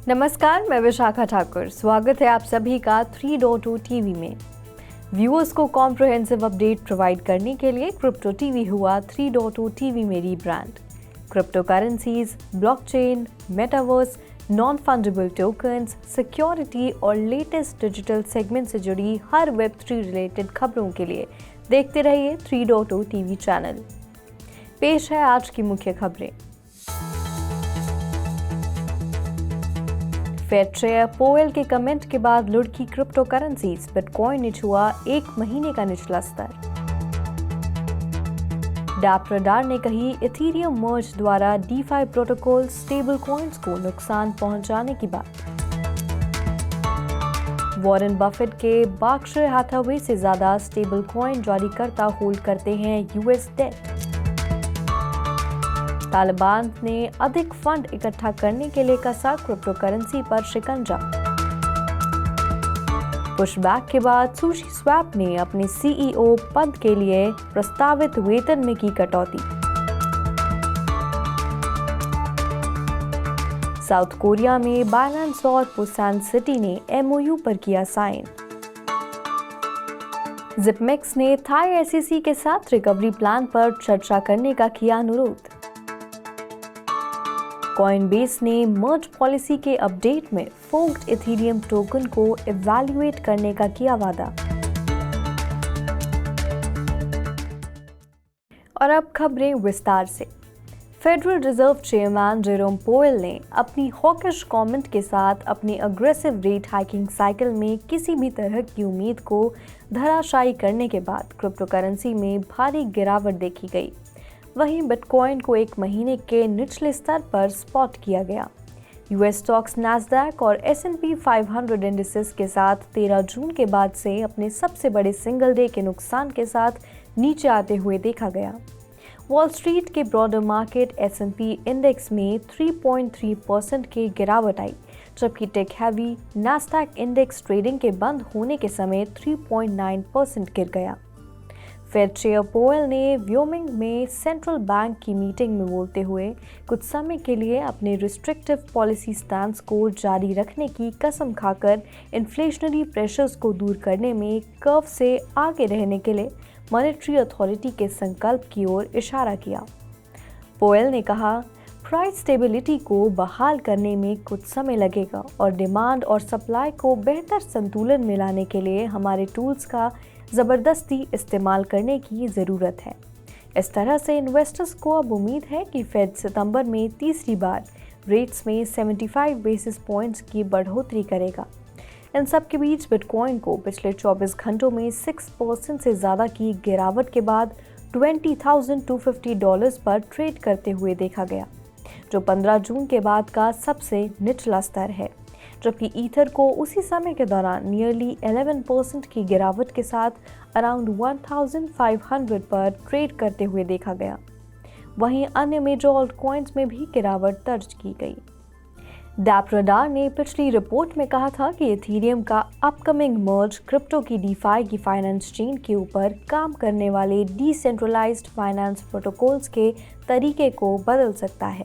नमस्कार, मैं विशाखा ठाकुर। स्वागत है आप सभी का 3.2 टीवी में। व्यूअर्स को कॉम्प्रिहेंसिव अपडेट प्रोवाइड करने के लिए क्रिप्टो टीवी हुआ 3.2 टीवी में rebrand. Crypto currencies, blockchain, metaverse, non fundable tokens, security और लेटेस्ट डिजिटल सेगमेंट से जुड़ी हर वेब3 रिलेटेड खबरों के लिए देखते रहिए 3.2 टीवी चैनल। पेश है आज की मुख्य खबरें। फेड चेयर पोवेल के कमेंट के बाद लुढ़की क्रिप्टो करेंसीज, बिटकॉइन ने छुआ 1 महीने का निचला स्तर। डैप रडार ने कही इथेरियम मर्ज द्वारा डीफाई प्रोटोकॉल स्टेबल कॉइन्स को नुकसान पहुंचाने की बात। वॉरेन बफेट के बर्कशायर हैथवे से ज्यादा स्टेबल कॉइन जारीकर्ता होल्ड करते हैं यूएस डेट। तालिबान ने अधिक फंड इकट्ठा करने के लिए कसा क्रिप्टो करेंसी पर शिकंजा। पुशबैक के बाद सुशी स्वैप ने अपने सीईओ पद के लिए प्रस्तावित वेतन में की कटौती। साउथ कोरिया में बाइनेंस और पुसान सिटी ने एमओयू पर किया साइन। जिपमेक्स ने थाई एसईसी के साथ रिकवरी प्लान पर चर्चा करने का किया अनुरोध। कॉइनबेस ने मर्ज पॉलिसी के अपडेट में फोक्ड इथेरियम टोकन को इवैल्यूएट करने का किया वादा। और अब खबरें विस्तार से। Federal reserve chairman Jerome Powell ने अपनी हॉकिश कमेंट के साथ अपनी अग्रेसिव रेट हाइकिंग साइकिल में किसी भी तरह की उम्मीद को धराशायी करने के बाद क्रिप्टो करेंसी में भारी गिरावट देखी गई। वहीं बिटकॉइन को 1 महीने के निचले स्तर पर स्पॉट किया गया। यूएस स्टॉक्स नैस्डैक और S&P 500 इंडिसेस के साथ 13 जून के बाद से अपने सबसे बड़े सिंगल डे के नुकसान के साथ नीचे आते हुए देखा गया। वॉल स्ट्रीट के ब्रॉडर मार्केट S&P इंडेक्स में 3.3% की गिरावट आई, जबकि tech heavy Nasdaq index trading के बंद होने के समय 3.9% गिर गया। फेड चेयर पोवेल ने व्योमिंग में सेंट्रल बैंक की मीटिंग में बोलते हुए कुछ समय के लिए अपने रिस्ट्रिक्टिव पॉलिसी स्टैंस को जारी रखने की कसम खाकर इन्फ्लेशनरी प्रेशर्स को दूर करने में कर्व से आगे रहने के लिए मॉनेटरी अथॉरिटी के संकल्प की ओर इशारा किया। पोवेल ने कहा, प्राइस स्टेबिलिटी को बहाल करने में कुछ समय लगेगा और डिमांड और सप्लाई को बेहतर संतुलन में लाने के लिए हमारे टूल्स का ज़बरदस्ती इस्तेमाल करने की ज़रूरत है। इस तरह से इन्वेस्टर्स को अब उम्मीद है कि फेड सितंबर में तीसरी बार रेट्स में 75 बेसिस पॉइंट्स की बढ़ोतरी करेगा। इन सब के बीच बिटकॉइन को पिछले 24 घंटों में 6% से ज़्यादा की गिरावट के बाद $20,250 पर ट्रेड करते हुए देखा गया, जो 15 जून के बाद का सबसे निचला स्तर है, जबकि ईथर को उसी समय के दौरान नियरली 11% की गिरावट के साथ अराउंड 1500 पर ट्रेड करते हुए देखा गया। वहीं अन्य मेजर ऑल्ट कॉइन्स में भी गिरावट दर्ज की गई। डैप रडार ने पिछली रिपोर्ट में कहा था कि इथेरियम का अपकमिंग मर्ज क्रिप्टो की डीफाई की फाइनेंस चेन के ऊपर काम करने वाले डिसेंट्रलाइज्ड फाइनेंस प्रोटोकॉल्स के तरीके को बदल सकता है।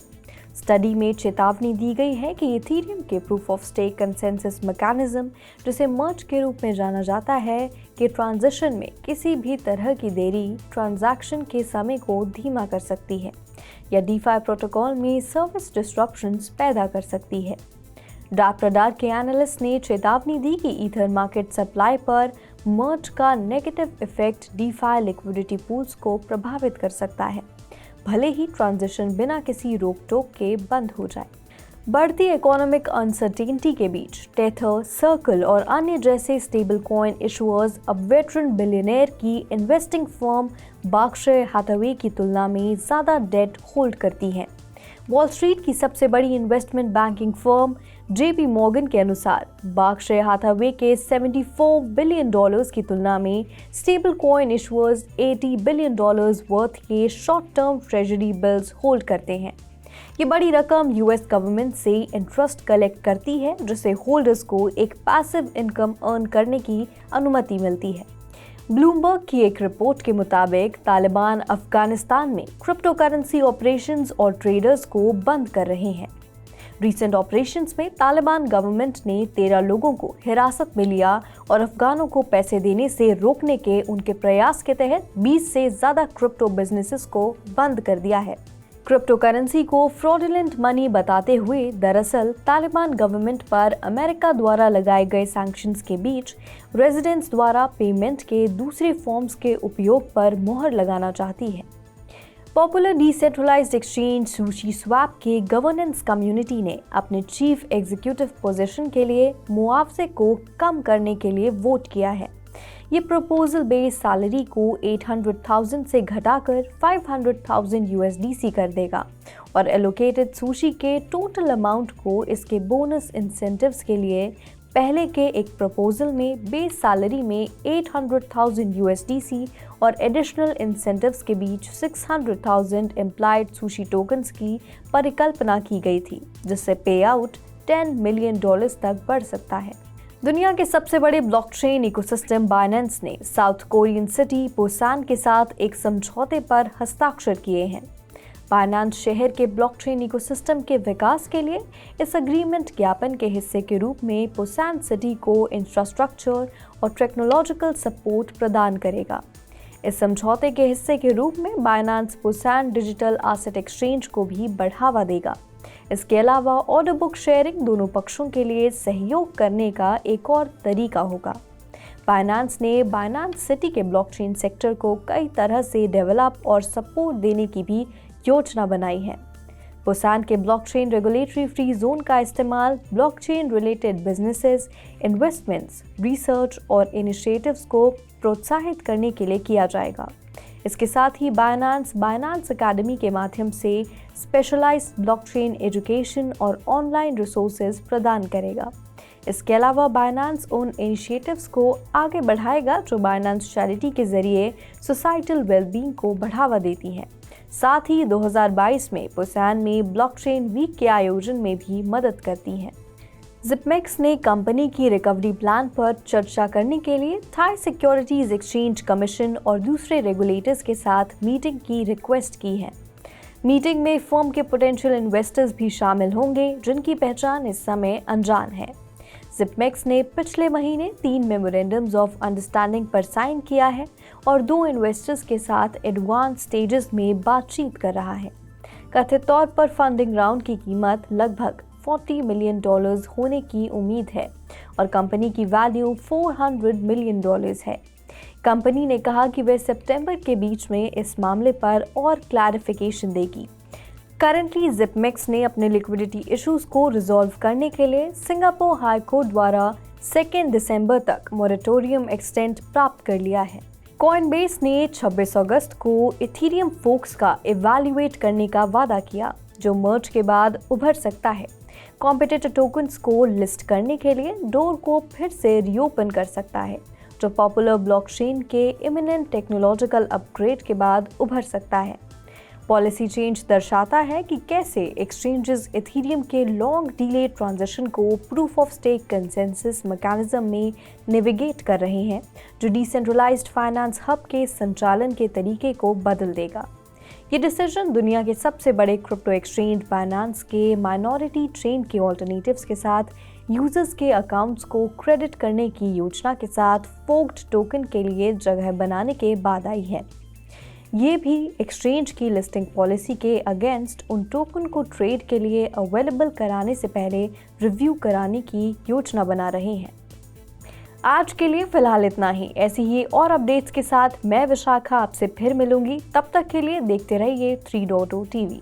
स्टडी में चेतावनी दी गई है कि इथेरियम के proof of stake consensus mechanism, जिसे मर्ज के रूप में जाना जाता है, कि ट्रांजिशन में किसी भी तरह की देरी ट्रांजैक्शन के समय को धीमा कर सकती है या डीफाई प्रोटोकॉल में सर्विस डिस्ट्रप्शंस पैदा कर सकती है। डैप रडार के एनालिस्ट ने चेतावनी दी कि ईथर मार्केट सप्लाई पर मर्ज का negative effect DeFi liquidity pools को प्रभावित कर सकता है, भले ही ट्रांजिशन बिना किसी रोक टोक के बंद हो जाए। बढ़ती इकोनॉमिक अनसर्टेनिटी के बीच टेथर, सर्कल और अन्य जैसे स्टेबल कॉइन इशुअर्स अब वेटरन बिलियनियर की इन्वेस्टिंग फर्म बर्कशायर हैथवे की तुलना में ज़्यादा डेट होल्ड करती हैं। वॉल स्ट्रीट की सबसे बड़ी investment banking firm JP Morgan के अनुसार बर्कशायर हैथवे के $74 बिलियन की तुलना में स्टेबल कॉइन इशुअर्स $80 बिलियन वर्थ के short term treasury bills hold करते हैं। ये बड़ी रकम यूएस गवर्नमेंट से इंटरेस्ट कलेक्ट करती है, जिससे होल्डर्स को एक पैसिव इनकम अर्न करने की अनुमति मिलती है। ब्लूमबर्ग की एक रिपोर्ट के मुताबिक तालिबान अफगानिस्तान में क्रिप्टो करेंसी ऑपरेशंस और ट्रेडर्स को बंद कर रहे हैं। रिसेंट ऑपरेशंस में तालिबान गवर्नमेंट ने 13 लोगों को हिरासत में लिया और अफगानों को पैसे देने से रोकने के उनके प्रयास के तहत 20 से ज्यादा क्रिप्टो बिजनेसेस को बंद कर दिया है। क्रिप्टो करेंसी को फ्रॉडुलेंट मनी बताते हुए दरअसल तालिबान गवर्नमेंट पर अमेरिका द्वारा लगाए गए सैंक्शंस के बीच रेजिडेंट्स द्वारा पेमेंट के दूसरे फॉर्म्स के उपयोग पर मोहर लगाना चाहती है। Popular decentralised exchange SushiSwap के गवर्नेंस कम्युनिटी ने अपने चीफ एग्जीक्यूटिव पोजीशन के लिए मुआवजे को कम करने के लिए वोट किया है। ये प्रपोजल बेस सैलरी को 800,000 से घटाकर 500,000 USDC कर देगा और एलोकेटेड सुशी के टोटल अमाउंट को इसके बोनस इंसेंटिव्स के लिए पहले के एक प्रपोजल में बेस सैलरी में 800,000 USDC और एडिशनल इंसेंटिव्स के बीच 600,000 एम्प्लॉयड सुशी टोकन्स की परिकल्पना की गई थी, जिससे पे आउट $10 मिलियन तक बढ़ सकता है। दुनिया के सबसे बड़े ब्लॉकचेन इकोसिस्टम बाइनेंस ने साउथ कोरियन सिटी पुसान के साथ एक समझौते पर हस्ताक्षर किए हैं। बाइनेंस शहर के ब्लॉकचेन इकोसिस्टम के विकास के लिए इस एग्रीमेंट ज्ञापन के हिस्से के रूप में पुसान सिटी को इंफ्रास्ट्रक्चर और टेक्नोलॉजिकल सपोर्ट प्रदान करेगा। इस समझौते के हिस्से के रूप में Binance Busan digital asset exchange को भी बढ़ावा देगा। इसके अलावा ऑर्डर बुक शेयरिंग दोनों पक्षों के लिए सहयोग करने का एक और तरीका होगा। बाइनेंस ने बाइनेंस सिटी के ब्लॉकचेन सेक्टर को कई तरह से डेवलप और सपोर्ट देने की भी योजना बनाई है। पुसान के ब्लॉकचेन रेगुलेटरी फ्री जोन का इस्तेमाल blockchain related businesses, investments, research और इनिशिएटिव्स को प्रोत्साहित करने के लिए किया जाएगा। इसके साथ ही बाइनेंस अकेडमी के माध्यम से स्पेशलाइज्ड ब्लॉकचेन एजुकेशन और ऑनलाइन रिसोर्सेज प्रदान करेगा। इसके अलावा बाइनेंस उन इनिशिएटिव्स को आगे बढ़ाएगा जो बाइनेंस चैरिटी के जरिए सोसाइटल वेलबींग को बढ़ावा देती हैं। साथ ही 2022 में पुसान में ब्लॉकचेन वीक के आयोजन में भी मदद करती हैं। जिपमेक्स ने कंपनी की रिकवरी प्लान पर चर्चा करने के लिए थाई सिक्योरिटीज एक्सचेंज कमीशन और दूसरे रेगुलेटर्स के साथ मीटिंग की रिक्वेस्ट की है। मीटिंग में फर्म के पोटेंशियल इन्वेस्टर्स भी शामिल होंगे, जिनकी पहचान इस समय अनजान है। जिपमेक्स ने पिछले महीने 3 मेमोरेंडम्स ऑफ अंडरस्टैंडिंग पर साइन किया है और 2 इन्वेस्टर्स के साथ एडवांस स्टेजेस में बातचीत कर रहा है। कथित तौर पर फंडिंग राउंड की कीमत लगभग $40 मिलियन होने की उम्मीद है और कंपनी की वैल्यू $400 मिलियन है। कंपनी ने कहा कि वे सितंबर के बीच में इस मामले पर और क्लैरिफिकेशन देगी। करंटली जिपमेक्स ने अपने लिक्विडिटी इश्यूज को रिजॉल्व करने के लिए सिंगापुर हाई कोर्ट द्वारा 2 दिसंबर तक मोरेटोरियम एक्सटेंड प्राप्त कर लिया है। कॉइनबेस ने 26 अगस्त को इथेरियम फोर्क्स का इवैल्यूएट करने का वादा किया, जो मर्ज के बाद उभर सकता है। कॉम्पिटिटर टोकन्स को लिस्ट करने के लिए डोर को फिर से रीओपन कर सकता है, जो पॉपुलर ब्लॉकचेन के इमिनेंट टेक्नोलॉजिकल अपग्रेड के बाद उभर सकता है। पॉलिसी चेंज दर्शाता है कि कैसे एक्सचेंजेस इथेरियम के लॉन्ग डिले ट्रांजिशन को proof of stake consensus mechanism में नेविगेट कर रहे हैं, जो डिसेंट्रलाइज्ड फाइनेंस हब के संचालन के तरीके को बदल देगा। ये डिसीजन दुनिया के सबसे बड़े क्रिप्टो एक्सचेंज बाइनेंस के माइनॉरिटी चेन के ऑल्टरनेटिव्स के साथ यूजर्स के अकाउंट्स को क्रेडिट करने की योजना के साथ फोक्ड टोकन के लिए जगह बनाने के बाद आई है। ये भी एक्सचेंज की लिस्टिंग पॉलिसी के अगेंस्ट उन टोकन को ट्रेड के लिए अवेलेबल कराने से पहले रिव्यू कराने की योजना बना रहे हैं। आज के लिए फिलहाल इतना ही। ऐसी ही और अपडेट्स के साथ मैं विशाखा आपसे फिर मिलूंगी। तब तक के लिए देखते रहिए 3.0 TV।